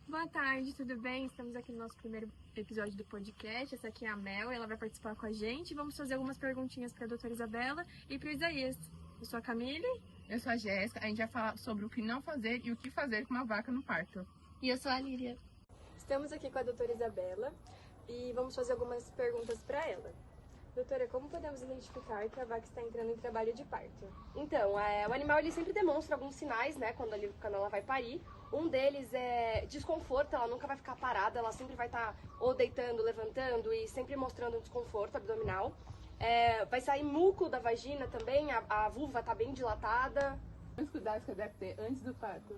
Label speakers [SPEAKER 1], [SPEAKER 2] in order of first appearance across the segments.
[SPEAKER 1] Boa tarde, tudo bem? Estamos aqui no nosso primeiro episódio do podcast. Essa aqui é a Mel, ela vai participar com a gente. Vamos fazer algumas perguntinhas para a doutora Isabela e para o Isaías. Eu sou a Camille.
[SPEAKER 2] Eu sou a Jéssica. A gente vai falar sobre o que não fazer e o que fazer com uma vaca no parto.
[SPEAKER 3] E eu sou a Lília.
[SPEAKER 1] Estamos aqui com a doutora Isabela e vamos fazer algumas perguntas para ela. Doutora, como podemos identificar que a vaca está entrando em trabalho de parto?
[SPEAKER 3] Então, o animal ele sempre demonstra alguns sinais, né, quando ela vai parir. Um deles é desconforto, ela nunca vai ficar parada, ela sempre vai estar ou deitando, levantando e sempre mostrando um desconforto abdominal. Vai sair muco da vagina também, a vulva vai estar bem dilatada.
[SPEAKER 2] Os cuidados que deve ter antes do parto?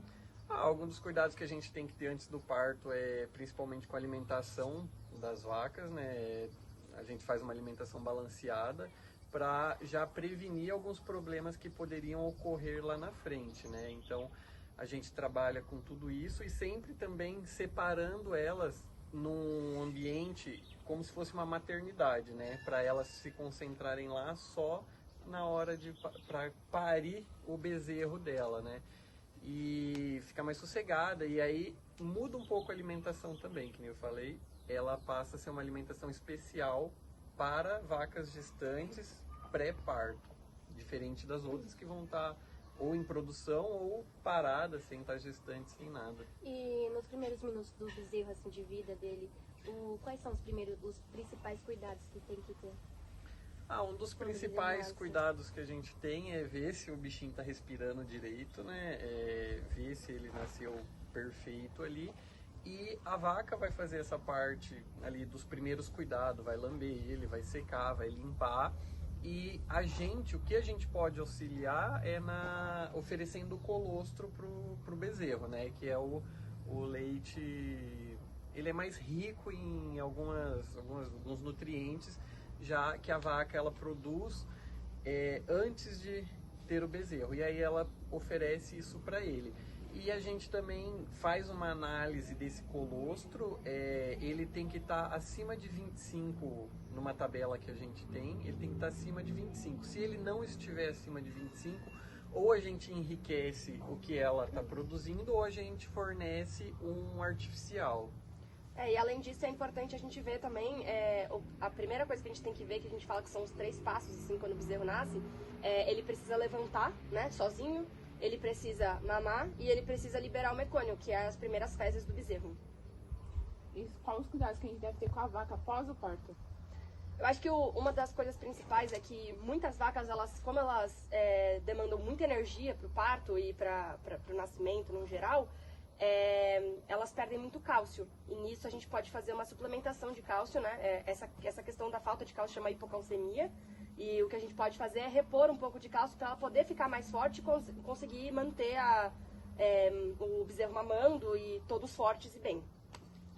[SPEAKER 4] Alguns dos cuidados que a gente tem que ter antes do parto é principalmente com a alimentação das vacas, né? A gente faz uma alimentação balanceada para já prevenir alguns problemas que poderiam ocorrer lá na frente, né? Então a gente trabalha com tudo isso e sempre também separando elas num ambiente como se fosse uma maternidade, né? Para elas se concentrarem lá só na hora para parir o bezerro dela, né? E ficar mais sossegada, e aí muda um pouco a alimentação também, que nem eu falei, ela passa a ser uma alimentação especial para vacas gestantes pré-parto, diferente das outras que vão estar ou em produção ou paradas, sem estar gestantes, sem nada.
[SPEAKER 5] E nos primeiros minutos do bezerro, assim, de vida dele, quais são os principais cuidados que tem que ter?
[SPEAKER 4] Um dos principais cuidados que a gente tem é ver se o bichinho está respirando direito, né? Ver se ele nasceu perfeito ali. E a vaca vai fazer essa parte ali dos primeiros cuidados, vai lamber ele, vai secar, vai limpar. E o que a gente pode auxiliar é oferecendo o colostro pro bezerro, né? Que é o leite, ele é mais rico em alguns nutrientes, já que a vaca ela produz antes de ter o bezerro, e aí ela oferece isso para ele. E a gente também faz uma análise desse colostro, ele tem que estar acima de 25, numa tabela que a gente tem, ele tem que estar acima de 25. Se ele não estiver acima de 25, ou a gente enriquece o que ela está produzindo, ou a gente fornece um artificial.
[SPEAKER 3] E além disso é importante a gente ver também, a primeira coisa que a gente tem que ver, que a gente fala que são os 3 passos, assim, quando o bezerro nasce, ele precisa levantar, né, sozinho, ele precisa mamar e ele precisa liberar o mecônio, que é as primeiras fezes do bezerro.
[SPEAKER 2] E quais os cuidados que a gente deve ter com a vaca após o parto?
[SPEAKER 3] Eu acho que uma das coisas principais é que muitas vacas, como elas demandam muita energia para o parto e para o nascimento no geral, elas perdem muito cálcio, e nisso a gente pode fazer uma suplementação de cálcio, né? Essa questão da falta de cálcio chama hipocalcemia, e o que a gente pode fazer é repor um pouco de cálcio para ela poder ficar mais forte e conseguir manter o bezerro mamando e todos fortes e bem.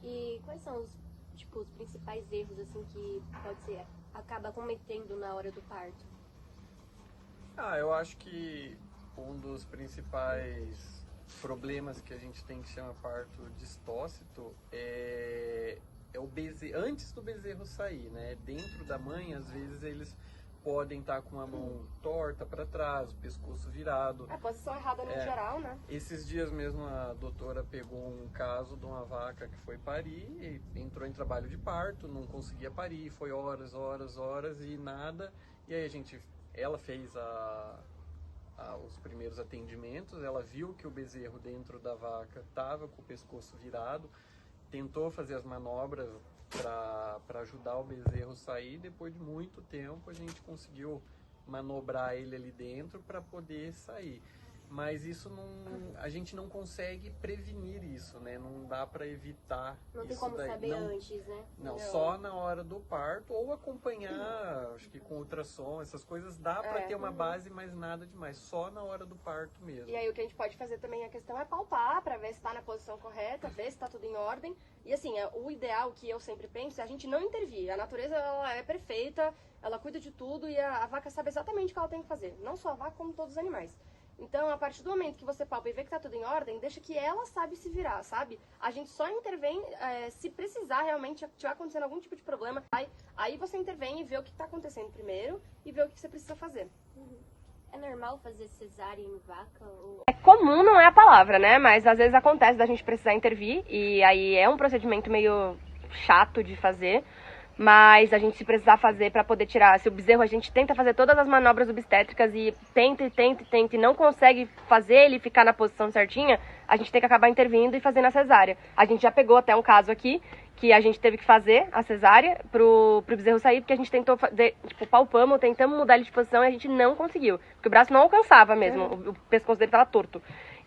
[SPEAKER 5] E quais são os principais erros assim que acaba cometendo na hora do parto?
[SPEAKER 4] Eu acho que um dos principais problemas que a gente tem, que chama parto distócito, é o bezerro, antes do bezerro sair, né? Dentro da mãe, às vezes eles podem estar com a mão torta para trás, o pescoço virado.
[SPEAKER 3] A posição errada no geral, né?
[SPEAKER 4] Esses dias mesmo a doutora pegou um caso de uma vaca que foi parir, e entrou em trabalho de parto, não conseguia parir, foi horas e nada. E aí ela fez os primeiros atendimentos, ela viu que o bezerro dentro da vaca estava com o pescoço virado, tentou fazer as manobras para ajudar o bezerro a sair. Depois de muito tempo a gente conseguiu manobrar ele ali dentro para poder sair. Mas isso a gente não consegue prevenir isso, né? Não dá para evitar isso.
[SPEAKER 5] Não tem como saber antes, né?
[SPEAKER 4] Não, só na hora do parto, ou acompanhar, acho que com ultrassom, essas coisas dá para ter uma base, mas nada demais, só na hora do parto mesmo.
[SPEAKER 3] E aí o que a gente pode fazer também, a questão é palpar para ver se está na posição correta, ver se está tudo em ordem. E assim, o ideal que eu sempre penso é a gente não intervir. A natureza ela é perfeita, ela cuida de tudo e a vaca sabe exatamente o que ela tem que fazer. Não só a vaca, como todos os animais. Então, a partir do momento que você palpa e vê que tá tudo em ordem, deixa que ela sabe se virar, sabe? A gente só intervém se precisar realmente, tiver acontecendo algum tipo de problema. Aí você intervém e vê o que tá acontecendo primeiro e vê o que você precisa fazer.
[SPEAKER 5] É normal fazer cesárea em vaca? Ou...
[SPEAKER 3] Comum não é a palavra, né? Mas às vezes acontece da gente precisar intervir e aí é um procedimento meio chato de fazer, mas a gente se precisar fazer para poder tirar, se o bezerro a gente tenta fazer todas as manobras obstétricas e tenta e não consegue fazer ele ficar na posição certinha, a gente tem que acabar intervindo e fazendo a cesárea. A gente já pegou até um caso aqui que a gente teve que fazer a cesárea pro bezerro sair, porque a gente tentou fazer, tipo, palpamos, tentamos mudar ele de posição e a gente não conseguiu, porque o braço não alcançava mesmo, o pescoço dele tava torto.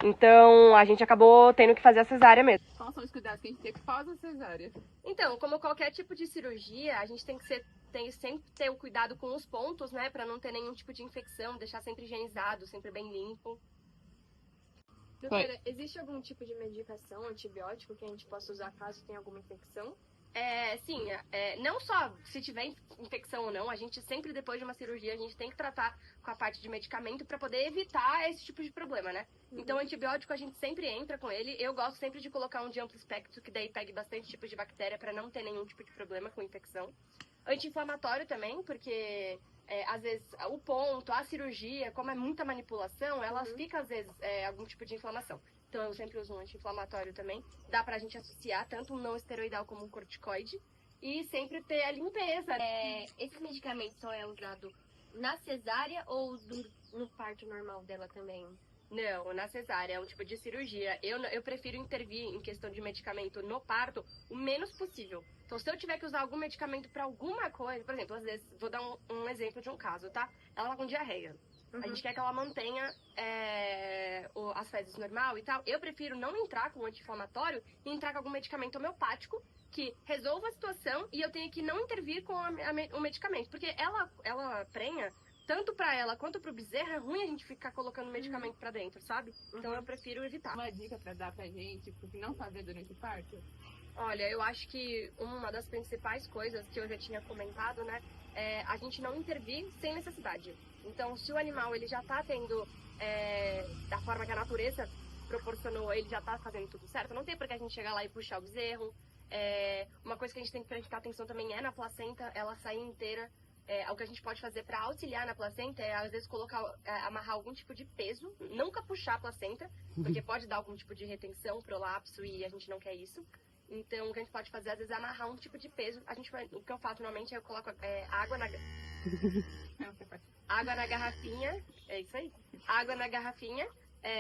[SPEAKER 3] Então a gente acabou tendo que fazer a cesárea mesmo.
[SPEAKER 2] Quais são os cuidados que a gente tem após a cesárea?
[SPEAKER 3] Então, como qualquer tipo de cirurgia, a gente tem que sempre ter o cuidado com os pontos, né? Pra não ter nenhum tipo de infecção, deixar sempre higienizado, sempre bem limpo.
[SPEAKER 1] Doutora, existe algum tipo de medicação, antibiótico que a gente possa usar caso tenha alguma infecção?
[SPEAKER 3] Sim, não só se tiver infecção ou não, a gente sempre, depois de uma cirurgia, a gente tem que tratar com a parte de medicamento para poder evitar esse tipo de problema, né? Então, antibiótico a gente sempre entra com ele. Eu gosto sempre de colocar um de amplo espectro, que daí pegue bastante tipos de bactéria para não ter nenhum tipo de problema com infecção. Anti-inflamatório também, porque às vezes o ponto, a cirurgia, como é muita manipulação, ela fica às vezes algum tipo de inflamação. Então eu sempre uso um anti-inflamatório também. Dá pra gente associar tanto um não esteroidal como um corticoide. E sempre ter a limpeza.
[SPEAKER 5] Esse medicamento só é usado na cesárea ou no parto normal dela também?
[SPEAKER 3] Não, na cesárea, é um tipo de cirurgia. Eu prefiro intervir em questão de medicamento no parto o menos possível. Então, se eu tiver que usar algum medicamento pra alguma coisa, por exemplo, às vezes, vou dar um exemplo de um caso, tá? Ela tá com diarreia. A gente quer que ela mantenha as fezes normal e tal. Eu prefiro não entrar com anti-inflamatório e entrar com algum medicamento homeopático que resolva a situação e eu tenho que não intervir com o medicamento. Porque ela prenha, tanto pra ela quanto pro bezerro, é ruim a gente ficar colocando medicamento pra dentro, sabe? Então eu prefiro evitar.
[SPEAKER 2] Uma dica pra dar pra gente, pro que não fazer durante o parto?
[SPEAKER 3] Olha, eu acho que uma das principais coisas que eu já tinha comentado, né, é a gente não intervir sem necessidade. Então, se o animal ele já tá tendo, da forma que a natureza proporcionou, ele já tá fazendo tudo certo, não tem por que a gente chegar lá e puxar o bezerro. Uma coisa que a gente tem que prestar atenção também é na placenta, ela sair inteira. O que a gente pode fazer para auxiliar na placenta é, às vezes, amarrar algum tipo de peso, nunca puxar a placenta, porque pode dar algum tipo de retenção, prolapso, e a gente não quer isso. Então, o que a gente pode fazer, às vezes, é amarrar um tipo de peso. O que eu faço normalmente é eu coloco água na garrafinha, é isso aí, água na garrafinha,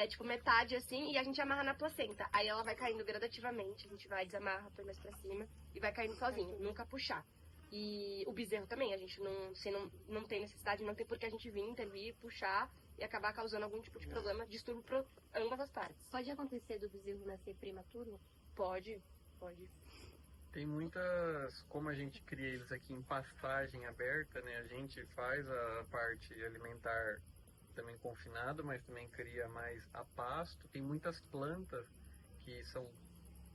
[SPEAKER 3] tipo metade assim, e a gente amarra na placenta. Aí ela vai caindo gradativamente, a gente vai desamarra, põe mais pra cima e vai caindo sozinho, nunca puxar. E o bezerro também, a gente não tem necessidade, não tem por que a gente vir, intervir, puxar e acabar causando algum tipo de problema, distúrbio para ambas as partes.
[SPEAKER 5] Pode acontecer do bezerro nascer prematuro?
[SPEAKER 3] Pode.
[SPEAKER 4] Tem muitas, como a gente cria eles aqui em pastagem aberta, né? A gente faz a parte alimentar também confinado, mas também cria mais a pasto. Tem muitas plantas que são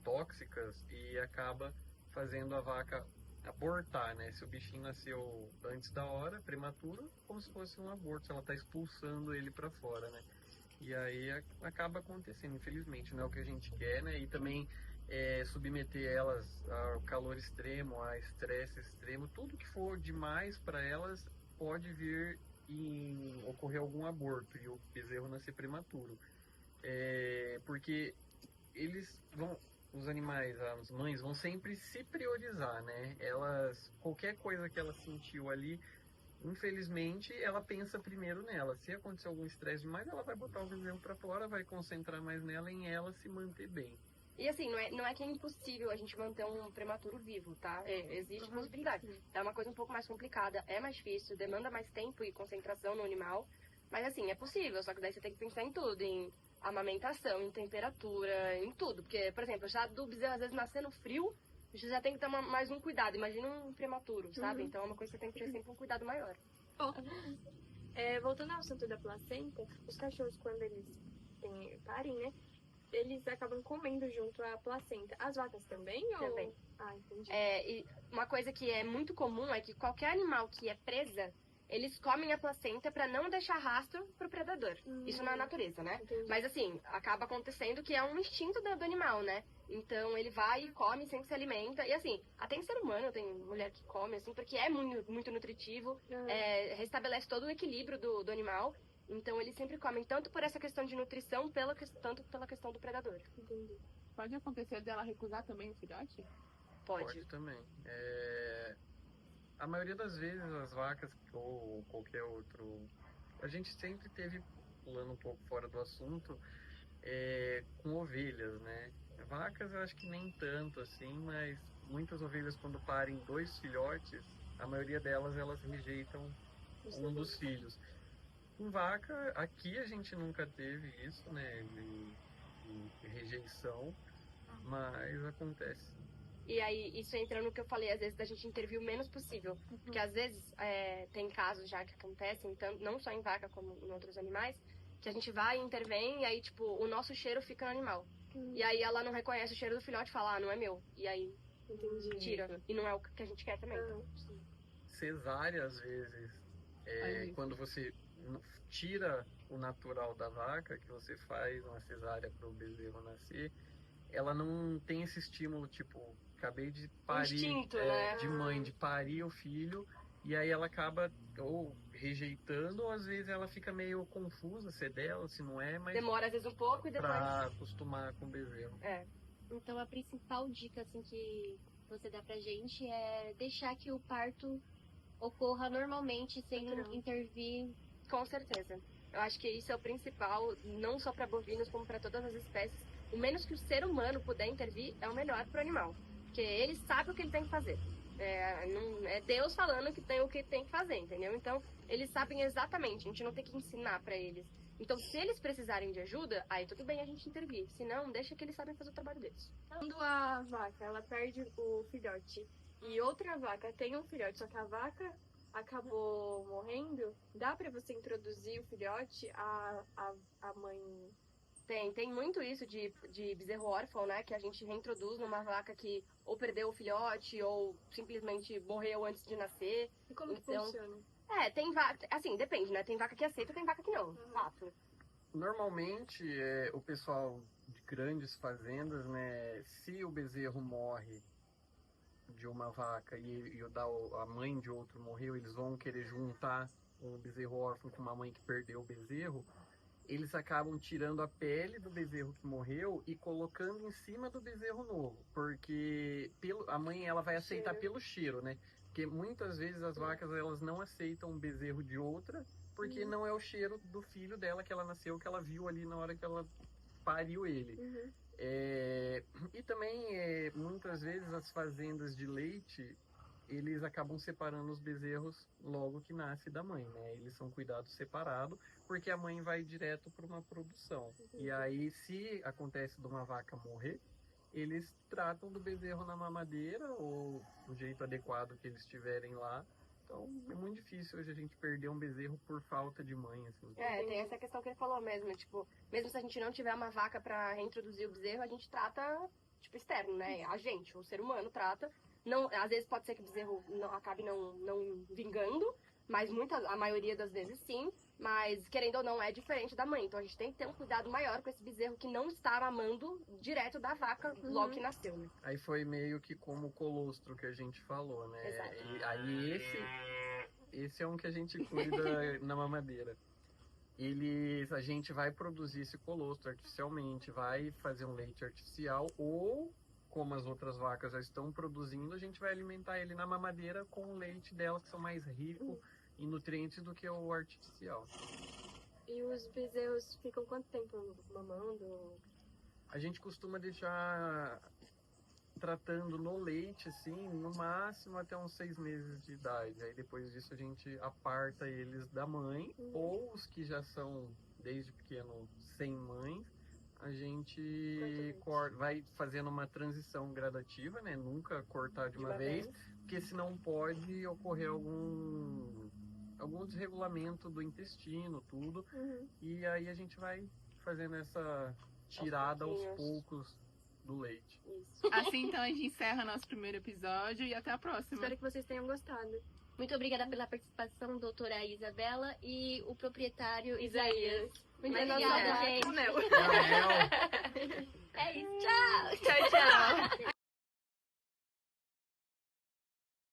[SPEAKER 4] tóxicas e acaba fazendo a vaca abortar, né? Se o bichinho nasceu antes da hora, prematuro, como se fosse um aborto, se ela está expulsando ele para fora, né? E aí acaba acontecendo, infelizmente, não é o que a gente quer, né? E também submeter elas ao calor extremo, a estresse extremo, tudo que for demais para elas pode vir em ocorrer algum aborto e o bezerro nascer prematuro. Porque os animais, as mães vão sempre se priorizar, né? Qualquer coisa que ela sentiu ali, infelizmente, ela pensa primeiro nela. Se acontecer algum estresse demais, ela vai botar o bezerro para fora, vai concentrar mais nela, em ela se manter bem.
[SPEAKER 3] E assim, não é que é impossível a gente manter um prematuro vivo, tá? Existe possibilidade. É uma coisa um pouco mais complicada, é mais difícil, demanda mais tempo e concentração no animal. Mas assim, é possível, só que daí você tem que pensar em tudo, em amamentação, em temperatura, em tudo. Porque, por exemplo, já do bezerro às vezes nascer no frio, você já tem que tomar mais um cuidado. Imagina um prematuro, sabe? Então é uma coisa que você tem que ter sempre um cuidado maior.
[SPEAKER 1] Voltando ao assunto da placenta, os cachorros, quando eles parem, né? Eles acabam comendo junto à placenta. As vacas também?
[SPEAKER 3] Também.
[SPEAKER 1] Ah, entendi.
[SPEAKER 3] E uma coisa que é muito comum é que qualquer animal que é presa, eles comem a placenta para não deixar rastro pro predador. Isso na natureza, né?
[SPEAKER 1] Entendi.
[SPEAKER 3] Mas assim, acaba acontecendo que é um instinto do animal, né? Então ele vai e come, sempre se alimenta. E assim, até em ser humano tem mulher que come, assim, porque é muito, muito nutritivo, restabelece todo o equilíbrio do animal. Então eles sempre comem tanto por essa questão de nutrição, tanto pela questão do predador.
[SPEAKER 1] Entendi.
[SPEAKER 2] Pode acontecer dela recusar também o filhote?
[SPEAKER 3] Pode.
[SPEAKER 4] também. A maioria das vezes as vacas ou qualquer outro... A gente sempre teve, pulando um pouco fora do assunto, com ovelhas, né? Vacas eu acho que nem tanto assim, mas muitas ovelhas quando parem 2 filhotes, a maioria delas elas rejeitam um dos filhos. Com vaca, aqui a gente nunca teve isso, né? De rejeição, mas acontece.
[SPEAKER 3] E aí, isso entra no que eu falei, às vezes, da gente intervir o menos possível. Porque, às vezes, tem casos já que acontecem, não só em vaca, como em outros animais, que a gente vai e intervém, e aí, tipo, o nosso cheiro fica no animal. E aí, ela não reconhece o cheiro do filhote e fala, não é meu. E aí,
[SPEAKER 1] Entendi.
[SPEAKER 3] tira. E não é o que a gente quer também.
[SPEAKER 4] Cesárea, às vezes, quando você tira o natural da vaca, que você faz uma cesárea para o bezerro nascer, ela não tem esse estímulo, tipo, acabei de parir,
[SPEAKER 3] Instinto, né?
[SPEAKER 4] de mãe, de parir o filho, e aí ela acaba ou rejeitando, ou às vezes ela fica meio confusa se é dela, se não é, mas
[SPEAKER 3] Demora, às vezes, um pouco e depois...
[SPEAKER 4] pra acostumar com o bezerro.
[SPEAKER 5] Então a principal dica assim que você dá pra gente é deixar que o parto ocorra normalmente sem
[SPEAKER 1] Natural.
[SPEAKER 5] intervir.
[SPEAKER 3] Com certeza. Eu acho que isso é o principal, não só para bovinos, como para todas as espécies. O menos que o ser humano puder intervir é o melhor para o animal. Porque ele sabe o que ele tem que fazer. É Deus falando que tem o que tem que fazer, entendeu? Então, eles sabem exatamente, a gente não tem que ensinar para eles. Então, se eles precisarem de ajuda, aí tudo bem a gente intervir. Se não, deixa que eles sabem fazer o trabalho deles.
[SPEAKER 1] Quando a vaca ela perde o filhote e outra vaca tem um filhote, só que a vaca acabou morrendo, dá pra você introduzir o filhote, a mãe...
[SPEAKER 3] Tem muito isso de bezerro órfão, né? Que a gente reintroduz numa vaca que ou perdeu o filhote ou simplesmente morreu antes de nascer.
[SPEAKER 1] E como que
[SPEAKER 3] Então,
[SPEAKER 1] funciona?
[SPEAKER 3] Tem vaca... Assim, depende, né? Tem vaca que aceita, tem vaca que não. Fato.
[SPEAKER 4] Normalmente, o pessoal de grandes fazendas, né, se o bezerro morre de uma vaca e a mãe de outro morreu, eles vão querer juntar um bezerro órfão com uma mãe que perdeu o bezerro, eles acabam tirando a pele do bezerro que morreu e colocando em cima do bezerro novo, porque a mãe ela vai aceitar pelo cheiro, né? Porque muitas vezes as vacas elas não aceitam um bezerro de outra, porque não é o cheiro do filho dela que ela nasceu, que ela viu ali na hora que ela pariu ele. E também, muitas vezes, as fazendas de leite, eles acabam separando os bezerros logo que nasce da mãe, né? Eles são cuidados separados, porque a mãe vai direto para uma produção. E aí, se acontece de uma vaca morrer, eles tratam do bezerro na mamadeira, ou do jeito adequado que eles tiverem lá. Então, é muito difícil hoje a gente perder um bezerro por falta de mãe, assim.
[SPEAKER 3] Tem essa questão que ele falou mesmo, tipo, mesmo se a gente não tiver uma vaca pra reintroduzir o bezerro, a gente trata, tipo, externo, né? A gente, o ser humano trata. Não, às vezes pode ser que o bezerro acabe não vingando, mas a maioria das vezes sim. Mas, querendo ou não, é diferente da mãe. Então a gente tem que ter um cuidado maior com esse bezerro que não está mamando direto da vaca logo que nasceu, né?
[SPEAKER 4] Aí foi meio que como o colostro que a gente falou, né?
[SPEAKER 3] Exato.
[SPEAKER 4] E aí esse é um que a gente cuida na mamadeira. A gente vai produzir esse colostro artificialmente, vai fazer um leite artificial, ou, como as outras vacas já estão produzindo, a gente vai alimentar ele na mamadeira com o leite delas, que são mais ricos em nutrientes do que o artificial.
[SPEAKER 1] E os bezerros ficam quanto tempo mamando?
[SPEAKER 4] A gente costuma deixar tratando no leite, assim, no máximo até uns 6 meses de idade. Aí depois disso a gente aparta eles da mãe, ou os que já são desde pequeno sem mãe, a gente vai fazendo uma transição gradativa, né? Nunca cortar de uma vez, porque senão pode ocorrer algum desregulamento do intestino, tudo. E aí a gente vai fazendo essa tirada aos poucos do leite.
[SPEAKER 3] Isso.
[SPEAKER 2] Assim, então, a gente encerra nosso primeiro episódio e até a próxima.
[SPEAKER 1] Espero que vocês tenham gostado.
[SPEAKER 5] Muito obrigada pela participação, doutora Isabela, e o proprietário
[SPEAKER 1] Isaías.
[SPEAKER 5] Muito
[SPEAKER 1] Mas
[SPEAKER 5] obrigada,
[SPEAKER 1] nossa,
[SPEAKER 5] gente.
[SPEAKER 1] Mel.
[SPEAKER 5] É isso, tchau!
[SPEAKER 3] Tchau, tchau!